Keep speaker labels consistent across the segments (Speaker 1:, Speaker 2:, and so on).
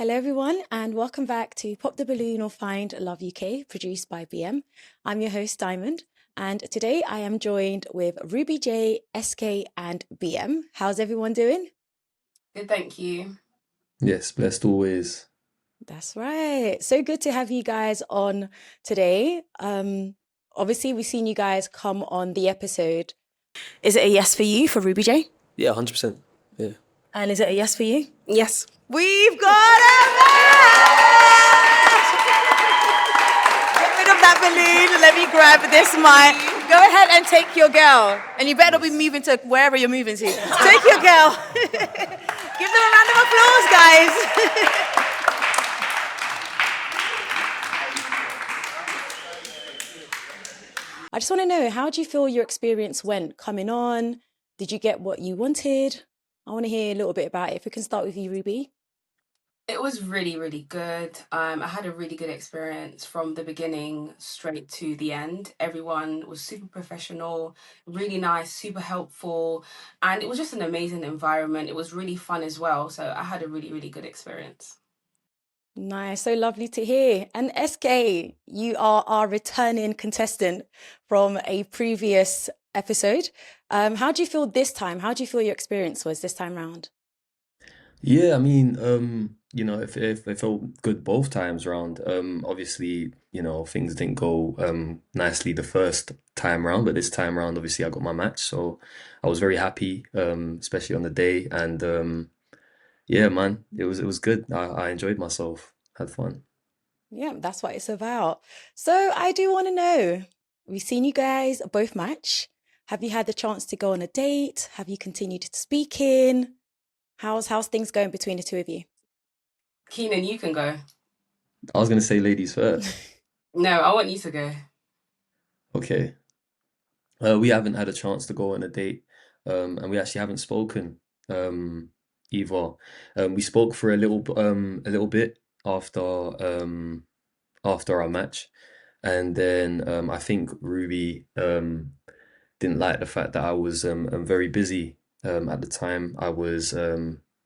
Speaker 1: Hello, everyone, and welcome back to Pop the Balloon or Find Love UK, produced by BM. I'm your host, Dymund, and today I am joined with Ruby J, SK, and BM. How's everyone doing?
Speaker 2: Good, thank you.
Speaker 3: Yes, blessed always.
Speaker 1: That's right. So good to have you guys on today. Obviously, we've seen you guys come on the episode. Is it a yes for you, for Ruby J?
Speaker 4: Yeah, 100%. Yeah.
Speaker 1: And is it a yes for you?
Speaker 2: Yes.
Speaker 1: We've got a match! Get rid of that balloon. Let me grab this mic. Go ahead and take your girl. And you better not be moving to wherever you're moving to. Take your girl. Give them a round of applause, guys. I just want to know, how do you feel your experience went coming on? Did you get what you wanted? I want to hear a little bit about it. If we can start with you, Ruby.
Speaker 2: It was really, really good. I had a really good experience from the beginning straight to the end. Everyone was super professional, really nice, super helpful, and it was just an amazing environment. It was really fun as well. So I had a really, really good experience.
Speaker 1: Nice, so lovely to hear. And SK, you are our returning contestant from a previous episode. How do you feel this time? How do you feel your experience was this time round?
Speaker 3: Yeah, I mean, it felt good both times round. Obviously, things didn't go nicely the first time round, but this time round, obviously, I got my match, so I was very happy, especially on the day, and yeah, man, it was good. I enjoyed myself, had fun.
Speaker 1: Yeah, that's what it's about. So I do want to know, we've seen you guys both match. Have you had the chance to go on a date? Have you continued speaking? How's things going between the two of you?
Speaker 2: Keenan, you can go.
Speaker 3: I was gonna say ladies first.
Speaker 2: No, I want you to go.
Speaker 3: Okay. We haven't had a chance to go on a date, and we actually haven't spoken either. We spoke for a little bit after after our match, and then I think Ruby didn't like the fact that I was very busy at the time. I was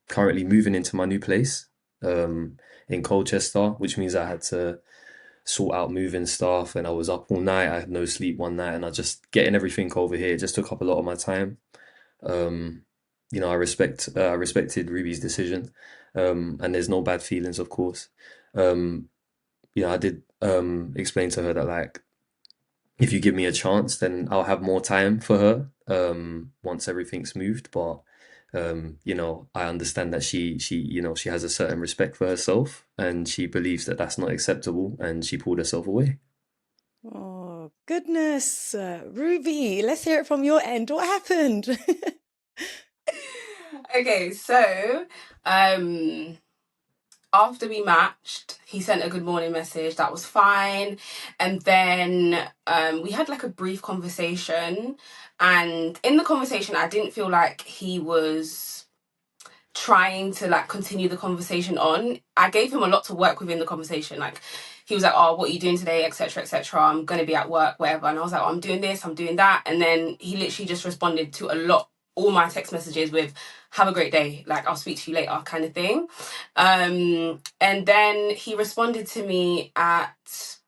Speaker 3: currently moving into my new place in Colchester, which means I had to sort out moving stuff, and I was up all night. I had no sleep one night, and I just getting everything over here just took up a lot of my time. Um, I respected Ruby's decision, and there's no bad feelings, of course. Um, I did explain to her that, like, if you give me a chance, then I'll have more time for her once everything's moved. But I understand that she has a certain respect for herself, and she believes that that's not acceptable, and she pulled herself away.
Speaker 1: Oh, goodness. Ruby, let's hear it from your end. What happened?
Speaker 2: Okay, so after we matched, he sent a good morning message. That was fine. And then we had like a brief conversation. And in the conversation, I didn't feel like he was trying to like continue the conversation on. I gave him a lot to work with in the conversation. Like he was like, "Oh, what are you doing today, etc., etc. I'm gonna be at work, whatever." And I was like, "Oh, I'm doing this, I'm doing that." And then he literally just responded to all my text messages with, "Have a great day, like I'll speak to you later," kind of thing. And then he responded to me at,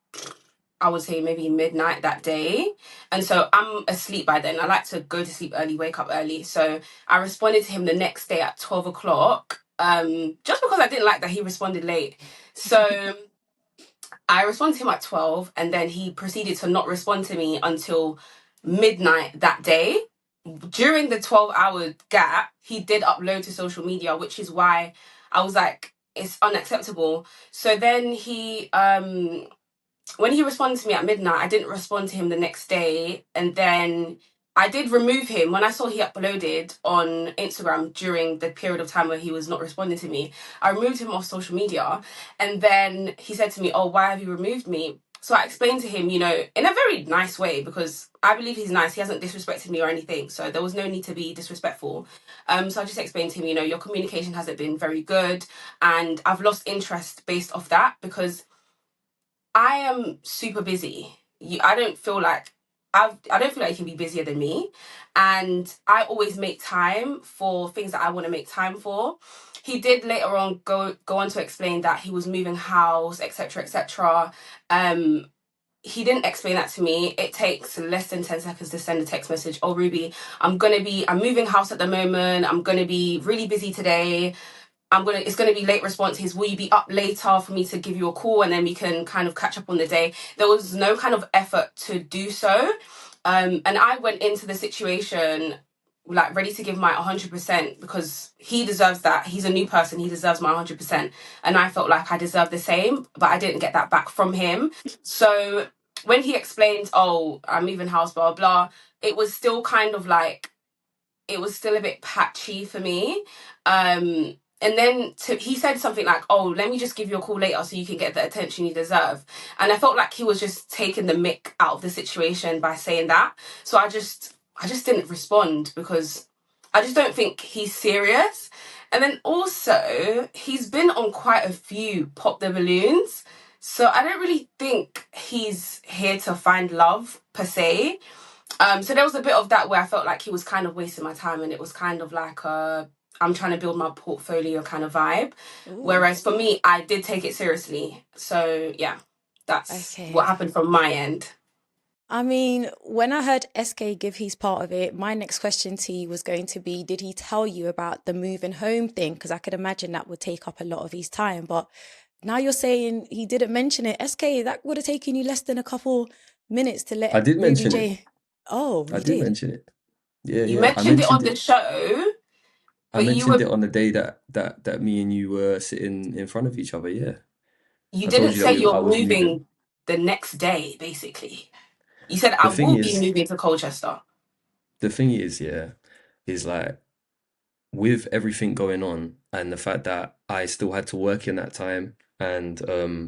Speaker 2: I would say, maybe midnight that day. And so I'm asleep by then. I like to go to sleep early, wake up early. So I responded to him the next day at 12 o'clock, just because I didn't like that he responded late. So I responded to him at 12, and then he proceeded to not respond to me until midnight that day. During the 12-hour gap, he did upload to social media, which is why I was like, it's unacceptable. So then when he responded to me at midnight, I didn't respond to him the next day. And then I did remove him when I saw he uploaded on Instagram during the period of time where he was not responding to me. I removed him off social media. And then he said to me, "Oh, why have you removed me?" So I explained to him, in a very nice way, because I believe he's nice. He hasn't disrespected me or anything. So there was no need to be disrespectful. So I just explained to him, your communication hasn't been very good. And I've lost interest based off that because I am super busy. I don't feel like I don't feel like he can be busier than me, and I always make time for things that I want to make time for. He did later on go on to explain that he was moving house, etc., etc. He didn't explain that to me. It takes less than 10 seconds to send a text message. Oh, Ruby, I'm moving house at the moment. I'm gonna be really busy today. It's gonna be late responses. Will you be up later for me to give you a call and then we can kind of catch up on the day? There was no kind of effort to do so. And I went into the situation like ready to give my 100% because he deserves that. He's a new person. He deserves my 100%. And I felt like I deserved the same, but I didn't get that back from him. So when he explained, oh, I'm moving house, blah, blah, it was still kind of like, it was still a bit patchy for me. And then he said something like, oh, let me just give you a call later so you can get the attention you deserve. And I felt like he was just taking the mick out of the situation by saying that. So I just didn't respond because I just don't think he's serious. And then also, he's been on quite a few Pop the Balloons. So I don't really think he's here to find love per se. So there was a bit of that where I felt like he was kind of wasting my time, and it was kind of like I'm trying to build my portfolio kind of vibe.
Speaker 1: Ooh.
Speaker 2: Whereas for me, I did take it seriously. So yeah, that's what happened from my end.
Speaker 1: I mean, when I heard SK give his part of it, my next question to you was going to be, did he tell you about the moving home thing? Because I could imagine that would take up a lot of his time. But now you're saying he didn't mention it. SK, that would have taken you less than a couple minutes to let
Speaker 3: I did
Speaker 1: Ruby
Speaker 3: mention
Speaker 1: J.
Speaker 3: it.
Speaker 1: Oh,
Speaker 3: I
Speaker 1: you
Speaker 3: did
Speaker 1: did?
Speaker 3: mention it. Yeah,
Speaker 2: You
Speaker 3: yeah. I
Speaker 2: mentioned it on
Speaker 3: mentioned
Speaker 2: the
Speaker 3: it.
Speaker 2: show,
Speaker 3: I
Speaker 2: but you
Speaker 3: mentioned
Speaker 2: were
Speaker 3: it on the day that me and you were sitting in front of each other. Yeah,
Speaker 2: you
Speaker 3: I told
Speaker 2: didn't
Speaker 3: you
Speaker 2: say
Speaker 3: that I
Speaker 2: you're
Speaker 3: was moving.
Speaker 2: moving the next day, basically. You said I
Speaker 3: The thing
Speaker 2: will be
Speaker 3: is,
Speaker 2: moving to Colchester.
Speaker 3: yeah, is like with everything going on and the fact that I still had to work in that time, and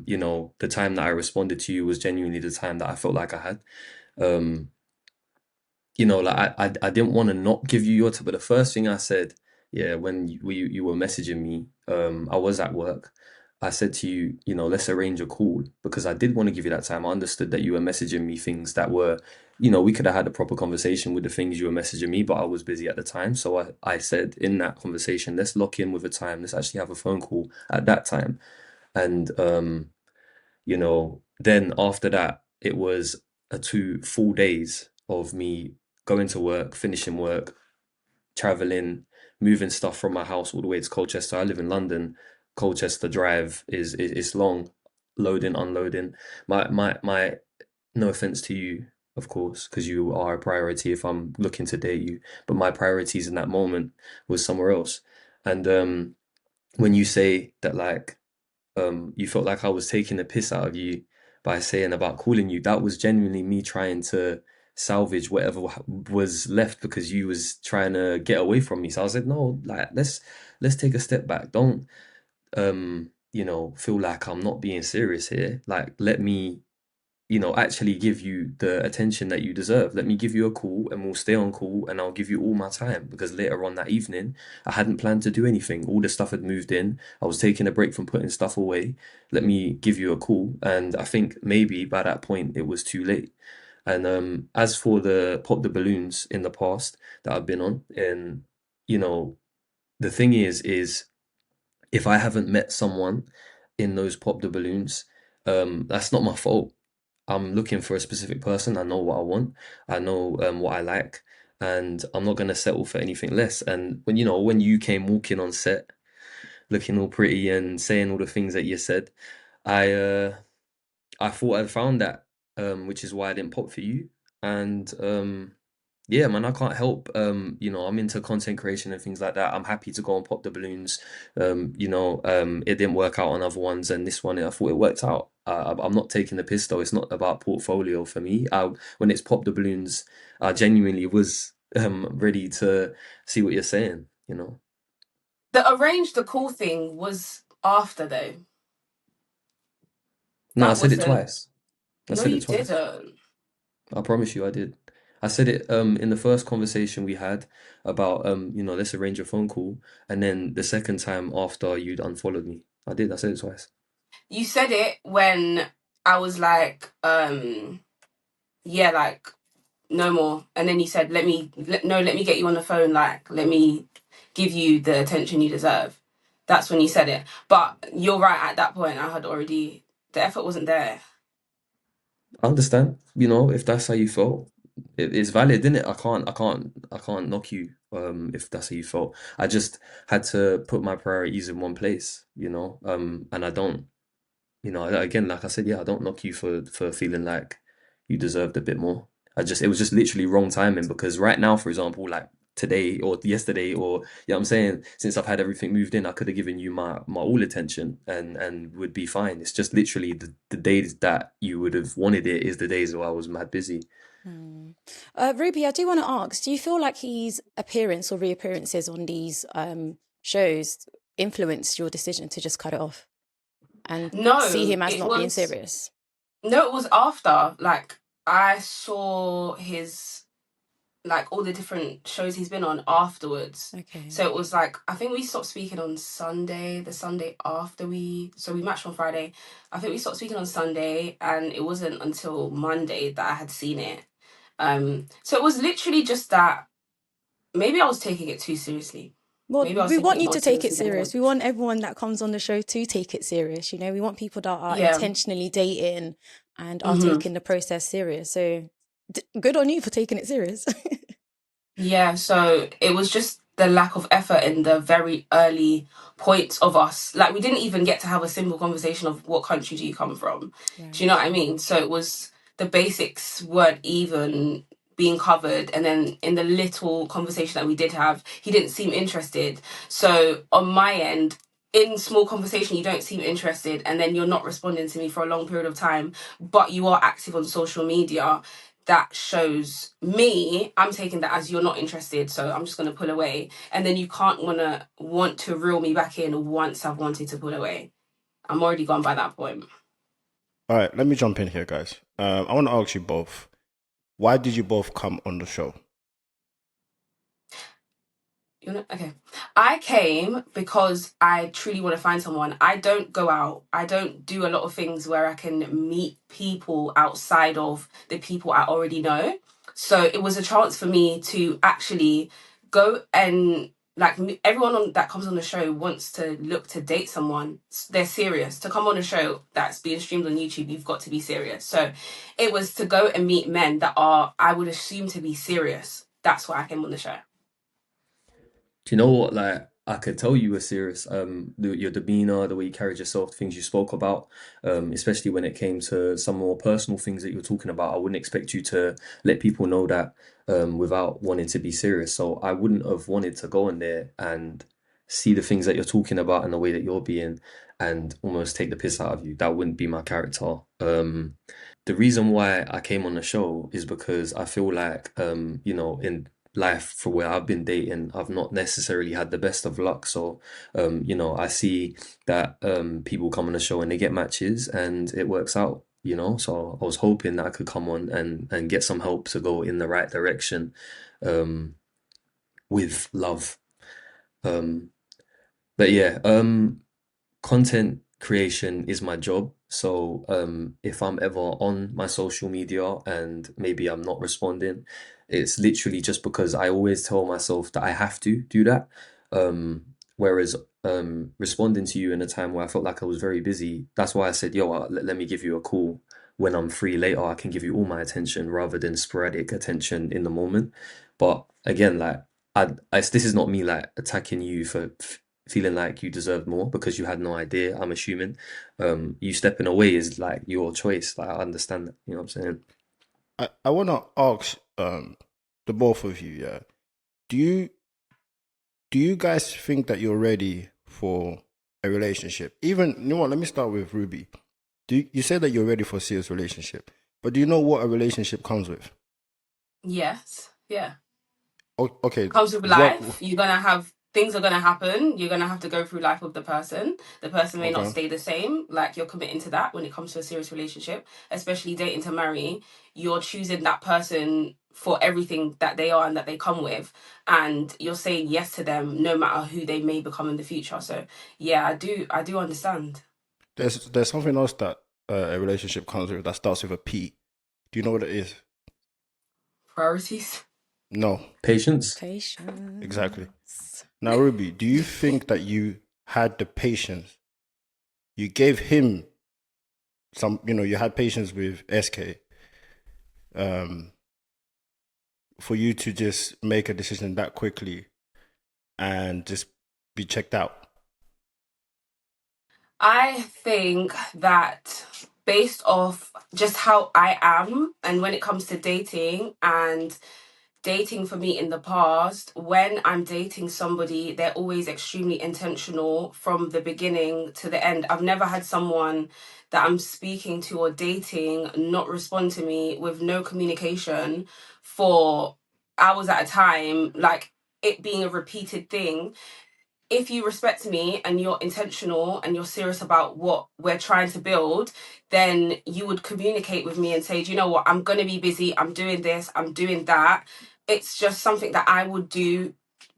Speaker 3: you know, the time that I responded to you was genuinely the time that I felt like I had. Um, you know, like I didn't want to not give you your time, but the first thing I said, yeah, when you were messaging me, I was at work. I said to you, you know, let's arrange a call because I did want to give you that time. I understood that you were messaging me things that were, you know, we could have had a proper conversation with the things you were messaging me, but I was busy at the time. So I said in that conversation, let's lock in with a time. Let's actually have a phone call at that time. And you know, then after that, it was a 2 full days of me going to work, finishing work, traveling, moving stuff from my house all the way to Colchester. I live in London. Colchester Drive is long, loading, unloading. My no offense to you, of course, because you are a priority if I'm looking to date you, but my priorities in that moment was somewhere else. And when you say that like you felt like I was taking the piss out of you by saying about calling you, that was genuinely me trying to salvage whatever was left because you was trying to get away from me. So I said, no, like let's take a step back. Don't you know, feel like I'm not being serious here. Like let me, you know, actually give you the attention that you deserve. Let me give you a call and we'll stay on call and I'll give you all my time because later on that evening, I hadn't planned to do anything. All the stuff had moved in. I was taking a break from putting stuff away. Let me give you a call. And I think maybe by that point, it was too late. And as for the Pop the Balloons in the past that I've been on, and, you know, the thing is if I haven't met someone in those Pop the Balloons, that's not my fault. I'm looking for a specific person. I know what I want. I know what I like, and I'm not gonna settle for anything less. And when you know when you came walking on set, looking all pretty and saying all the things that you said, I I thought I'd found that, which is why I didn't pop for you. And yeah, man, I can't help. You know, I'm into content creation and things like that. I'm happy to go and pop the balloons. You know, it didn't work out on other ones, and this one, I thought it worked out. I'm not taking the piss though. It's not about portfolio for me. When it's pop the balloons, I genuinely was ready to see what you're saying. You know.
Speaker 2: The arrange the call thing was after though.
Speaker 3: No, I
Speaker 2: That
Speaker 3: said it
Speaker 2: wasn't.
Speaker 3: twice. I
Speaker 2: No,
Speaker 3: said it
Speaker 2: you
Speaker 3: twice.
Speaker 2: didn't.
Speaker 3: I promise you I did. I said it in the first conversation we had about you know, let's arrange a phone call, and then the second time after you'd unfollowed me. I did, I said it twice.
Speaker 2: You said it when I was like, yeah, like no more. And then you said, let me get you on the phone. Like, let me give you the attention you deserve. That's when you said it. But you're right. At that point, I had already, the effort wasn't there.
Speaker 3: I understand, if that's how you felt, it's valid, isn't it? I can't knock you, if that's how you felt. I just had to put my priorities in one place, and I don't, again, like I said, yeah, I don't knock you for feeling like you deserved a bit more. It was just literally wrong timing because right now, for example, like today or yesterday or I'm saying, since I've had everything moved in, I could have given you my all attention and would be fine. It's just literally the days that you would have wanted it is the days where I was mad busy.
Speaker 1: Ruby, I do want to ask, do you feel like his appearance or reappearances on these shows influenced your decision to just cut it off and see
Speaker 2: No,
Speaker 1: him as
Speaker 2: it
Speaker 1: not being
Speaker 2: was,
Speaker 1: serious?
Speaker 2: no, it was after. Like, I saw his, like, all the different shows he's been on afterwards.
Speaker 1: Okay.
Speaker 2: So it was like, I think we stopped speaking on Sunday, the Sunday after so we matched on Friday. I think we stopped speaking on Sunday, and it wasn't until Monday that I had seen it. So it was literally just that maybe I was taking it too seriously.
Speaker 1: Well,
Speaker 2: Maybe I was
Speaker 1: we
Speaker 2: taking
Speaker 1: want
Speaker 2: it
Speaker 1: you
Speaker 2: more
Speaker 1: to take it
Speaker 2: seriously than I
Speaker 1: serious. We
Speaker 2: was.
Speaker 1: want everyone that comes on the show to take it serious. We want people that are
Speaker 2: Yeah.
Speaker 1: intentionally dating and are
Speaker 2: hmm
Speaker 1: taking the process serious. So good on you for taking it serious.
Speaker 2: Yeah, so it was just the lack of effort in the very early points of us. Like, we didn't even get to have a simple conversation of what country do you come from. Do you know what I mean? So it was, the basics weren't even being covered. And then in the little conversation that we did have, he didn't seem interested. So on my end, in small conversation, you don't seem interested, and then you're not responding to me for a long period of time, but you are active on social media. That shows me, I'm taking that as you're not interested, so I'm just going to pull away. And then you can't want to reel me back in once I've wanted to pull away. I'm already gone by that point.
Speaker 4: All right, let me jump in here, guys. I want to ask you both, why did you both come on the show?
Speaker 2: Okay. I came because I truly want to find someone. I don't go out. I don't do a lot of things where I can meet people outside of the people I already know. So it was a chance for me to actually go and, like, everyone that comes on the show wants to look to date someone. They're serious. To come on a show that's being streamed on YouTube, you've got to be serious. So it was to go and meet men that are, I would assume, to be serious. That's why I came on the show.
Speaker 3: Do you know what? Like, I could tell you were serious. Your demeanor, the way you carried yourself, the things you spoke about, especially when it came to some more personal things that you were talking about. I wouldn't expect you to let people know that, without wanting to be serious. So I wouldn't have wanted to go in there and see the things that you're talking about and the way that you're being and almost take the piss out of you. That wouldn't be my character. The reason why I came on the show is because I feel like, in life for where I've been dating, I've not necessarily had the best of luck. So, I see that people come on the show and they get matches and it works out, So I was hoping that I could come on and get some help to go in the right direction, with love. Um, but yeah, content creation is my job. So if I'm ever on my social media and maybe I'm not responding, it's literally just because I always tell myself that I have to do that. Whereas responding to you in a time where I felt like I was very busy, that's why I said, yo, let me give you a call when I'm free later. I can give you all my attention rather than sporadic attention in the moment. But again, like, this is not me like attacking you for feeling like you deserve more because you had no idea, I'm assuming. You stepping away is like your choice. Like, I understand that, you know what I'm saying?
Speaker 4: I want to ask the both of you, yeah. Do you guys think that you're ready for a relationship? Even, you know what, let me start with Ruby. You say that you're ready for a serious relationship, but do you know what a relationship comes with?
Speaker 2: Yes. Yeah.
Speaker 4: Okay.
Speaker 2: Comes with
Speaker 4: What?
Speaker 2: life. You're gonna have things are gonna happen. You're gonna have to go through life with the person. The person may not
Speaker 4: Okay.
Speaker 2: stay the same. Like, you're committing to that when it comes to a serious relationship, especially dating to marry. You're choosing that person for everything that they are and that they come with, and you're saying yes to them no matter who they may become in the future. So yeah, I do understand.
Speaker 4: There's something else that a relationship comes with that starts with a P. Do you know what it is?
Speaker 2: Priorities.
Speaker 4: No,
Speaker 3: Patience.
Speaker 1: Patience.
Speaker 4: exactly. Now, Ruby, do you think that you had the patience? You gave him some, you had patience with SK, for you to just make a decision that quickly and just be checked out?
Speaker 2: I think that based off just how I am, and when it comes to dating and dating for me in the past, when I'm dating somebody, they're always extremely intentional from the beginning to the end. I've never had someone that I'm speaking to or dating not respond to me with no communication for hours at a time, like it being a repeated thing. If you respect me and you're intentional and you're serious about what we're trying to build, then you would communicate with me and say, do you know what, I'm going to be busy, I'm doing this, I'm doing that. It's just something that I would do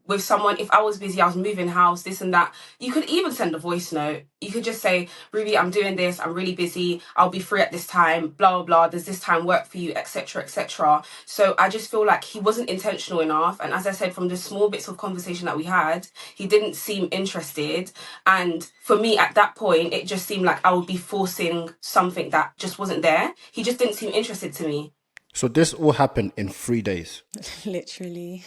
Speaker 2: with someone. If I was busy, I was moving house, this and that. You could even send a voice note. You could just say, Ruby, I'm doing this, I'm really busy, I'll be free at this time, blah blah blah, does this time work for you, etc etc. So I just feel like he wasn't intentional enough, and as I said, from the small bits of conversation that we had, he didn't seem interested. And for me at that point, it just seemed like I would be forcing something that just wasn't there. He just didn't seem interested to me.
Speaker 4: So this all happened in 3 days.
Speaker 1: Literally.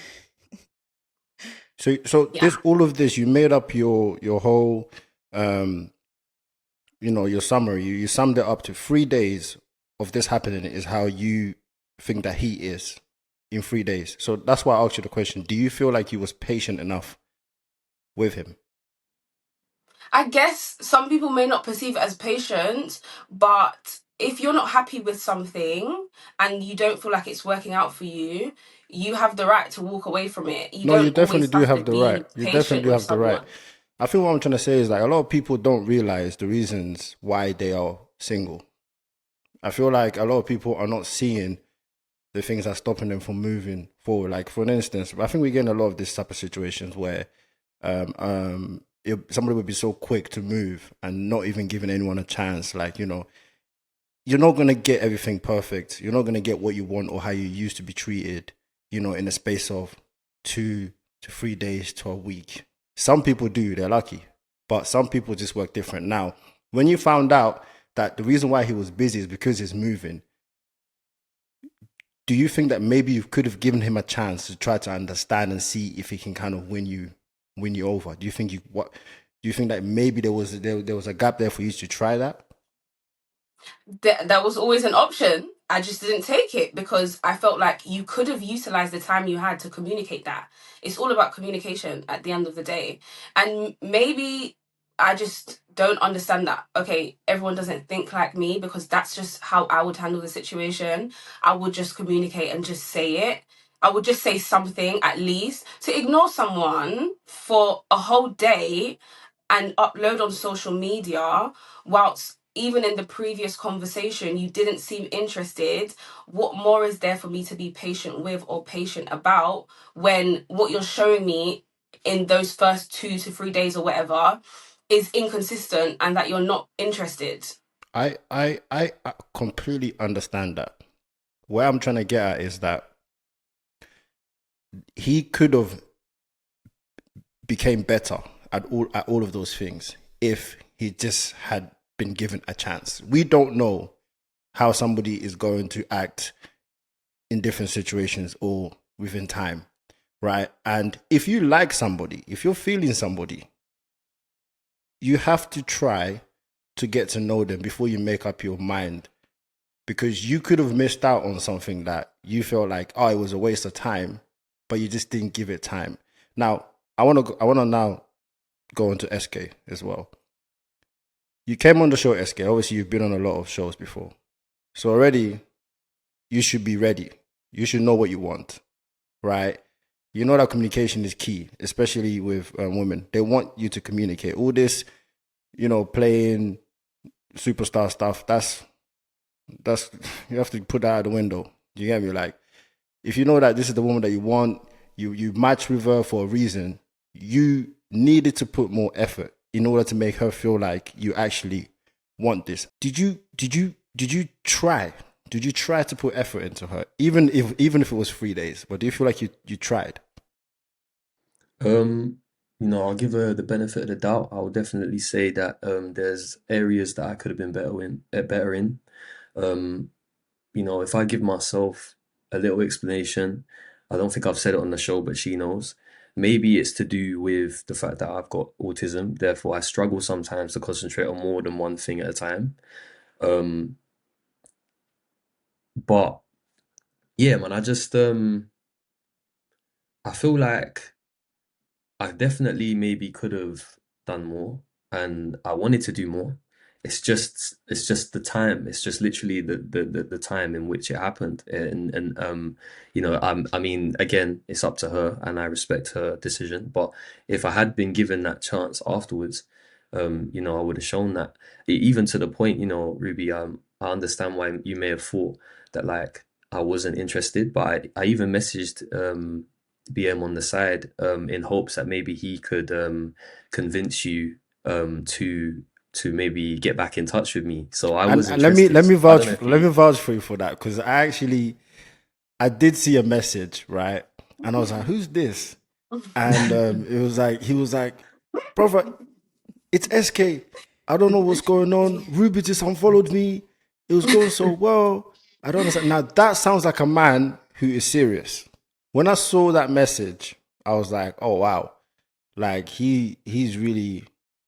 Speaker 4: So
Speaker 2: Yeah.
Speaker 4: this, all of this, you made up your whole, your summary. You summed it up to 3 days of this happening is how you think that he is in 3 days. So that's why I asked you the question. Do you feel like you was patient enough with him?
Speaker 2: I guess some people may not perceive it as patience, but if you're not happy with something and you don't feel like it's working out for you, you have the right to walk away from it. You
Speaker 4: No,
Speaker 2: don't
Speaker 4: you definitely
Speaker 2: always
Speaker 4: do
Speaker 2: have
Speaker 4: have
Speaker 2: to
Speaker 4: the
Speaker 2: be
Speaker 4: right. You
Speaker 2: patient
Speaker 4: definitely do
Speaker 2: with
Speaker 4: have the right.
Speaker 2: someone.
Speaker 4: I think what I'm trying to say is like a lot of people don't realize the reasons why they are single. I feel like a lot of people are not seeing the things that are stopping them from moving forward. Like for instance, I think we get in a lot of this type of situations where somebody would be so quick to move and not even giving anyone a chance. Like, you're not going to get everything perfect. You're not going to get what you want or how you used to be treated, in a space of 2 to 3 days to a week. Some people do, they're lucky, but some people just work different. Now, when you found out that the reason why he was busy is because he's moving, do you think that maybe you could have given him a chance to try to understand and see if he can kind of win you over? Do you think that maybe there was a gap there for you to try that?
Speaker 2: That was always an option. I just didn't take it because I felt like you could have utilized the time you had to communicate that. It's all about communication at the end of the day. And maybe I just don't understand that, okay, everyone doesn't think like me, because that's just how I would handle the situation. I would just communicate and just say it. I would just say something at least. To ignore someone for a whole day and upload on social media whilst even in the previous conversation you didn't seem interested, what more is there for me to be patient with or patient about when what you're showing me in those first 2 to 3 days or whatever is inconsistent and that you're not interested?
Speaker 4: I completely understand that. Where I'm trying to get at is that he could have became better at all of those things if he just had been given a chance. We don't know how somebody is going to act in different situations or within time, right? And if you like somebody, if you're feeling somebody, you have to try to get to know them before you make up your mind, because you could have missed out on something that you felt like, oh, it was a waste of time, but you just didn't give it time. Now, I want to now go into SK as well. You came on the show, SK. Obviously, you've been on a lot of shows before. So already, you should be ready. You should know what you want, right? You know that communication is key, especially with women. They want you to communicate. All this, playing superstar stuff, that's you have to put that out the window. You get me? Like, if you know that this is the woman that you want, you match with her for a reason, you needed to put more effort in order to make her feel like you actually want this. Did you try did you try to put effort into her, even if it was 3 days? But do you feel like you tried?
Speaker 3: I'll give her the benefit of the doubt. I would definitely say that there's areas that I could have been better in. Um, if I give myself a little explanation, I don't think I've said it on the show, but she knows. Maybe it's to do with the fact that I've got autism, therefore I struggle sometimes to concentrate on more than one thing at a time. Um, but yeah, man, I feel like I definitely maybe could have done more, and I wanted to do more. It's just the time. It's just literally the time in which it happened. I mean, again, it's up to her, and I respect her decision. But if I had been given that chance afterwards, I would have shown that. Even to the point, Ruby, I understand why you may have thought that like I wasn't interested, but I even messaged BM on the side in hopes that maybe he could convince you to maybe get back in touch with me. So I was
Speaker 4: And let me
Speaker 3: interested. I don't know if
Speaker 4: let me
Speaker 3: you.
Speaker 4: vouch for you for that, because I did see a message, right? And I was like, who's this? And it was like, he was like, brother, it's SK. I don't know what's going on. Ruby just unfollowed me. It was going so well. I don't understand. Now that sounds like a man who is serious. When I saw that message, I was like, oh wow. Like he's really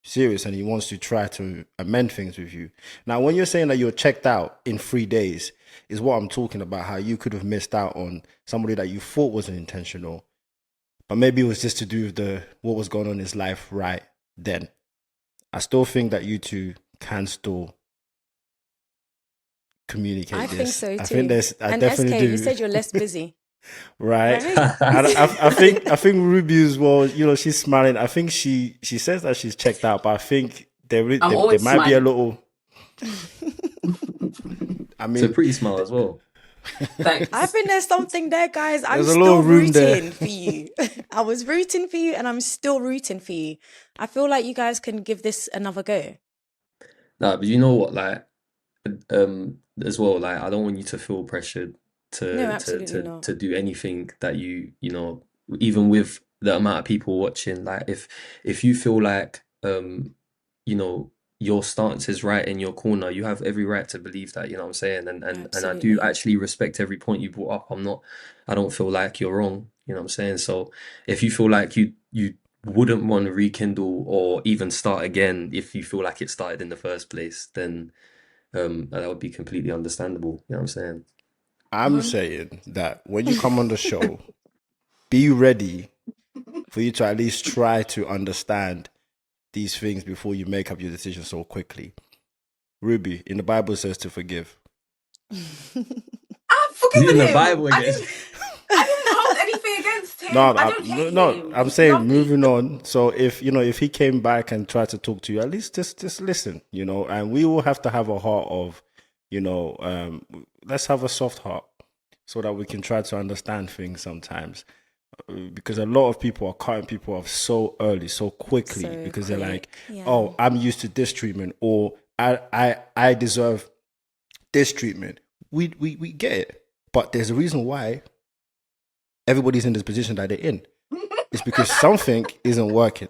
Speaker 4: serious and he wants to try to amend things with you. Now, when you're saying that you're checked out in 3 days, is what I'm talking about, how you could have missed out on somebody that you thought wasn't intentional, but maybe it was just to do with what was going on in his life right then. I still think that you two can still communicate
Speaker 1: I
Speaker 4: this.
Speaker 1: think so
Speaker 4: I
Speaker 1: too.
Speaker 4: think I
Speaker 1: And
Speaker 4: definitely
Speaker 1: SK,
Speaker 4: do.
Speaker 1: you said you're less busy,
Speaker 4: Right.
Speaker 1: right?
Speaker 4: And I think Ruby as well, she's smiling. I think she says that she's checked out, but I think
Speaker 2: I'm
Speaker 4: there
Speaker 2: always
Speaker 4: might be a
Speaker 2: smiling.
Speaker 4: little, I
Speaker 3: It's a
Speaker 4: mean,
Speaker 3: pretty smile as well.
Speaker 1: I
Speaker 2: Thanks.
Speaker 1: think there's something there, guys. I'm
Speaker 4: there's a little
Speaker 1: still
Speaker 4: room there.
Speaker 1: rooting for you. I was rooting for you and I'm still rooting for you. I feel like you guys can give this another go.
Speaker 3: Nah, but you know what, like, as well, like, I don't want you to feel pressured
Speaker 1: No,
Speaker 3: to to
Speaker 1: absolutely
Speaker 3: to
Speaker 1: not.
Speaker 3: to do anything that even with the amount of people watching, like, if you feel like you know, your stance is right in your corner, you have every right to believe that, you know what I'm saying? And I do
Speaker 1: Absolutely.
Speaker 3: actually respect every point you brought up. I don't feel like you're wrong, you know what I'm saying? So if you feel like you wouldn't want to rekindle or even start again if you feel like it started in the first place, then that would be completely understandable. You know what I'm saying?
Speaker 4: I'm saying that when you come on the show, be ready for you to at least try to understand these things before you make up your decision so quickly. Ruby, in the Bible says to forgive.
Speaker 2: I've
Speaker 3: Reading
Speaker 2: forgiven
Speaker 3: the
Speaker 2: him.
Speaker 3: Bible
Speaker 2: I
Speaker 3: again.
Speaker 2: didn't. I didn't hold anything against him.
Speaker 4: No,
Speaker 2: I don't hate
Speaker 4: no,
Speaker 2: him.
Speaker 4: I'm
Speaker 2: He's
Speaker 4: saying
Speaker 2: lovely.
Speaker 4: moving on. So if he came back and tried to talk to you, at least just listen, and we will have to have a heart of, let's have a soft heart so that we can try to understand things sometimes. Because a lot of people are cutting people off so early, so quickly,
Speaker 1: So
Speaker 4: because they're like,
Speaker 1: quick. Yeah.
Speaker 4: oh, I'm used to this treatment, or I deserve this treatment. We get it, but there's a reason why everybody's in this position that they're in. It's because something isn't working.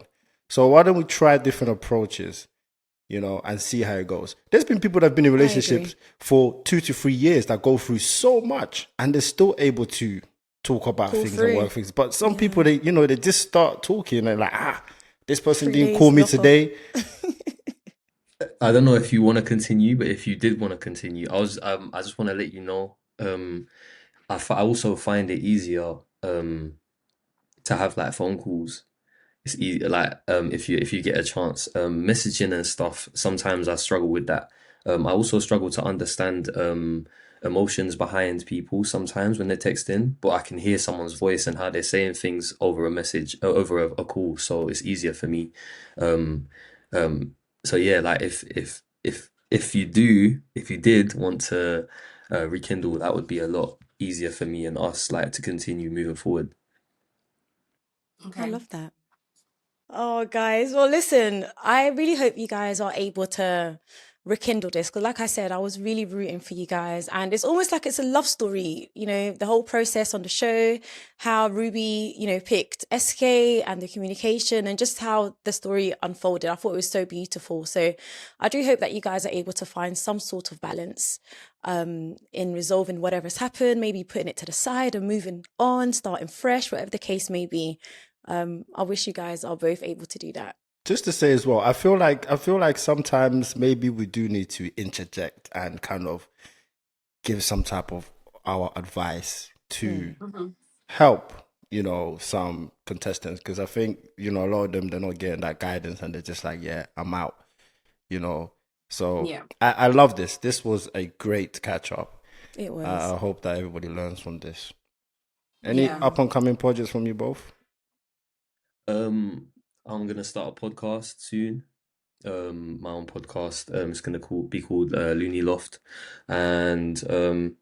Speaker 4: So why don't we try different approaches, and see how it goes? There's been people that have been in
Speaker 1: I agree.
Speaker 4: relationships for 2 to 3 years that go through so much and they're still able to talk about
Speaker 1: Pull
Speaker 4: things and
Speaker 1: through.
Speaker 4: work things. But some people, they just start talking and they're like, this person
Speaker 1: 3
Speaker 4: didn't call
Speaker 1: days
Speaker 4: me
Speaker 1: knock off.
Speaker 4: today.
Speaker 3: I don't know if you want to continue, but if you did want to continue, I just want to let you know. I also find it easier to have like phone calls. It's easy, like if you get a chance, messaging and stuff. Sometimes I struggle with that. I also struggle to understand emotions behind people sometimes when they're texting, but I can hear someone's voice and how they're saying things over a message, over a call, so it's easier for me. Um, so yeah, like if you did want to rekindle, that would be a lot easier for me and us, like, to continue moving forward.
Speaker 1: I
Speaker 2: Okay.
Speaker 1: love that. Oh, guys. Well, listen, I really hope you guys are able to rekindle this, because like I said, I was really rooting for you guys, and it's almost like it's a love story, you know, the whole process on the show, how Ruby, you know, picked SK and the communication and just how the story unfolded. I thought it was so beautiful. So I do hope that you guys are able to find some sort of balance in resolving whatever's happened, maybe putting it to the side and moving on, starting fresh, whatever the case may be. I wish you guys are both able to do that.
Speaker 4: Just to say as well, I feel like sometimes maybe we do need to interject and kind of give some type of our advice to help, you know, some contestants, because I think, you know, a lot of them, they're not getting that guidance and they're just like, yeah, I'm out, you know. So
Speaker 2: Yeah.
Speaker 4: I love this. This was a great catch up.
Speaker 1: It was.
Speaker 4: I hope that everybody learns from this. Any
Speaker 2: Yeah.
Speaker 4: up and coming projects from you both?
Speaker 3: I'm gonna start a podcast soon. My own podcast. It's gonna be called Looney Loft, and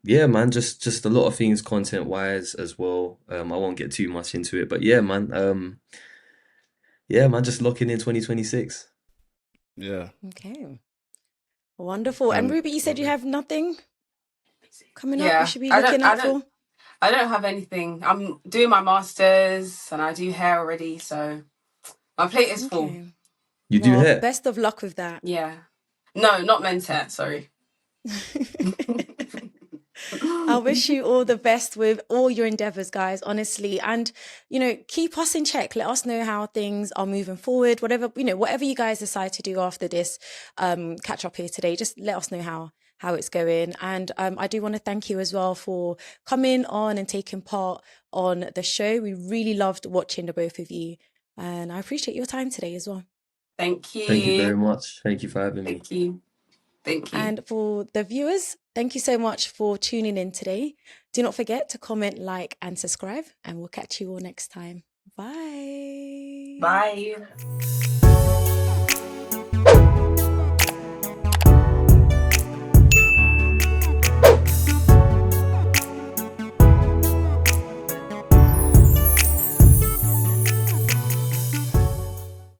Speaker 3: yeah, man, just a lot of things content wise as well. I won't get too much into it, but yeah, man. Yeah, man, just locking in 2026.
Speaker 4: Yeah.
Speaker 1: Okay. Wonderful. And
Speaker 4: And
Speaker 1: Ruby, you said you have nothing coming up we
Speaker 2: Yeah.
Speaker 1: should be
Speaker 2: I
Speaker 1: looking
Speaker 2: don't I
Speaker 1: out
Speaker 2: don't
Speaker 1: for?
Speaker 2: I don't have anything. I'm doing my masters and I do hair already, so my plate is full.
Speaker 1: Okay.
Speaker 3: You do
Speaker 1: Well,
Speaker 3: hair?
Speaker 1: best of luck with that.
Speaker 2: Yeah. No, not men's hair, sorry.
Speaker 1: I wish you all the best with all your endeavors, guys, honestly. And, you know, keep us in check. Let us know how things are moving forward. Whatever, you know, whatever you guys decide to do after this catch up here today, just let us know how it's going. And I do want to thank you as well for coming on and taking part on the show. We really loved watching the both of you. And I appreciate your time today as well.
Speaker 2: Thank you.
Speaker 3: Thank you very much. Thank you for having me.
Speaker 2: Thank you. Thank you.
Speaker 1: And for the viewers, thank you so much for tuning in today. Do not forget to comment, like, and subscribe, and we'll catch you all next time. Bye.
Speaker 2: Bye.